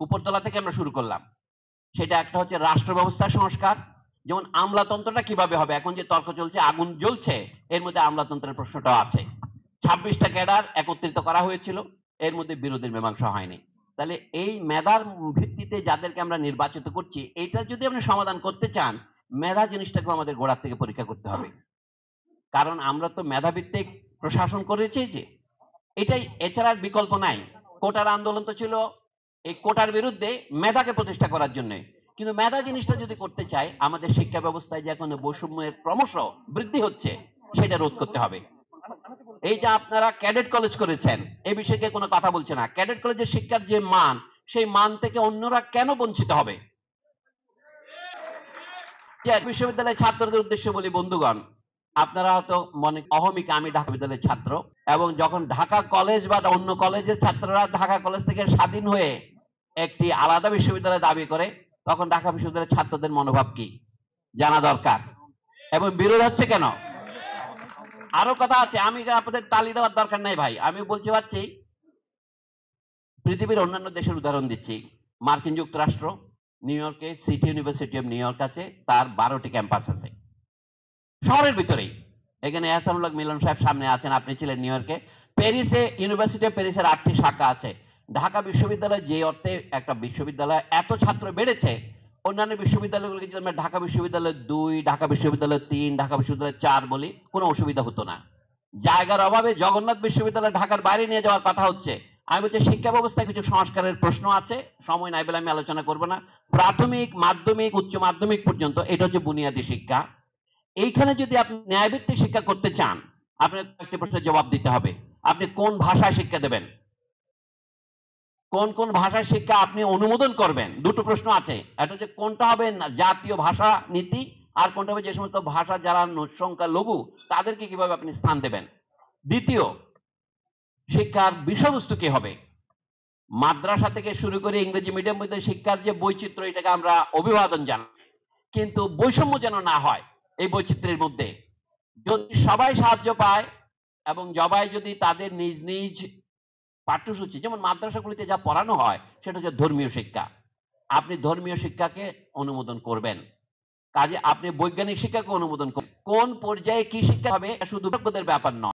উপরতলা থেকে আমরা শুরু করলাম। সেটা একটা হচ্ছে রাষ্ট্র ব্যবস্থার সংস্কার, যেমন আমলাতন্ত্রটা কিভাবে হবে, এখন যে তর্ক চলছে আগুন জ্বলছে, এর মধ্যে আমলাতন্ত্রের প্রশ্নটাও আছে। 26টা ক্যাডার একত্রিত করা হয়েছিল, এর মধ্যে বিরোধীর মীমাংসা হয়নি। তাহলে এই মেধার ভিত্তিতে যাদেরকে আমরা নির্বাচিত করছি, এটা যদি আপনি সমাধান করতে চান, মেধা জিনিসটাকে আমাদের গোড়ার থেকে পরীক্ষা করতে হবে। কারণ আমরা তো মেধাভিত্তিক প্রশাসন করে চেয়েছি, এটাই, এছাড়া আর বিকল্প নাই। কোটার আন্দোলন তো ছিল এই কোটার বিরুদ্ধে মেধাকে প্রতিষ্ঠা করার জন্য। কিন্তু মেধা জিনিসটা যদি করতে চাই, আমাদের শিক্ষা ব্যবস্থায় যে এখন বৈষম্যের ক্রমশ বৃদ্ধি হচ্ছে, সেটা রোধ করতে হবে। এই যে আপনারা ক্যাডেট কলেজ করেছেন, এই বিষয়ে কোনো কথা বলছে না। ক্যাডেট কলেজের শিক্ষার যে মান, সেই মান থেকে অন্যরা কেন বঞ্চিত হবে? বিশ্ববিদ্যালয়ের ছাত্রদের উদ্দেশ্যে বলি, বন্ধুগণ, আপনারা হয়তো মনে অহমিক, আমি ঢাকা বিশ্ববিদ্যালয়ের ছাত্র, এবং যখন ঢাকা কলেজ বা অন্য কলেজের ছাত্ররা ঢাকা কলেজ থেকে স্বাধীন হয়ে একটি আলাদা বিশ্ববিদ্যালয় দাবি করে, তখন ঢাকা বিশ্ববিদ্যালয়ের ছাত্রদের মনোভাব কি জানা দরকার। এবং বিরোধ হচ্ছে কেন? আরো কথা আছে, আমি আপনাদের তালি দেওয়ার দরকার নাই ভাই, আমি বলতে পারছি। পৃথিবীর অন্যান্য দেশের উদাহরণ দিচ্ছি। মার্কিন যুক্তরাষ্ট্র, নিউ ইয়র্কে city university of new York আছে, তার 12টি ক্যাম্পাস আছে শহরের ভিতরেই। এখানে এহসানুল্লাহ মিলন সাহেব সামনে আছেন, আপনি ছিলেন নিউ ইয়র্কে। প্যারিসে ইউনিভার্সিটি অফ প্যারিসের 8টি শাখা আছে। ঢাকা বিশ্ববিদ্যালয় যে অর্থে একটা বিশ্ববিদ্যালয় এত ছাত্র বেড়েছে, অন্যান্য বিশ্ববিদ্যালয়গুলোকে যদি আমরা ঢাকা বিশ্ববিদ্যালয় 2, ঢাকা বিশ্ববিদ্যালয় 3, ঢাকা বিশ্ববিদ্যালয় 4 বলি, কোনো অসুবিধা হতো না। জায়গার অভাবে জগন্নাথ বিশ্ববিদ্যালয় ঢাকার বাইরে নিয়ে যাওয়ার কথা হচ্ছে। আমি বলছি শিক্ষা ব্যবস্থায় কিছু সংস্কারের প্রশ্ন আছে, সময় নাই বলে আমি আলোচনা করব না। প্রাথমিক, মাধ্যমিক, উচ্চ মাধ্যমিক পর্যন্ত এটা হচ্ছে বুনিয়াদী শিক্ষা। এইখানে যদি আপনি ন্যায়ভিত্তিক শিক্ষা করতে চান, আপনার একটি প্রশ্নের জবাব দিতে হবে। আপনি কোন ভাষায় শিক্ষা দেবেন, কোন কোন ভাষায় শিক্ষা আপনি অনুমোদন করবেন? দুটো প্রশ্ন আছে। এটা হচ্ছে কোনটা হবে জাতীয় ভাষা নীতি, আর কোনটা হবে যে সমস্ত ভাষা যারা সংখ্যালঘু তাদেরকে কিভাবে আপনি স্থান দেবেন। দ্বিতীয়, শিক্ষার বিষয়বস্তু কি হবে? মাদ্রাসা থেকে শুরু করে ইংরেজি মিডিয়াম মধ্যে শিক্ষার যে বৈচিত্র্য, এটাকে আমরা অভিবাদন জানাই, কিন্তু বৈষম্য যেন না হয় এই বৈচিত্র্যের মধ্যে। যদি সবাই সাহায্য পায় এবং সবাই যদি তাদের নিজ নিজ পাঠ্যসূচি, যেমন মাদ্রাসাগুলিতে যা পড়ানো হয় সেটা হচ্ছে ধর্মীয় শিক্ষা, আপনি ধর্মীয় শিক্ষাকে অনুমোদন করবেন। কাজে আপনি বৈজ্ঞানিক শিক্ষাকে অনুমোদন করবেন। কোন পর্যায়ে কি শিক্ষা হবে শুধু বিজ্ঞদের ব্যাপার নয়।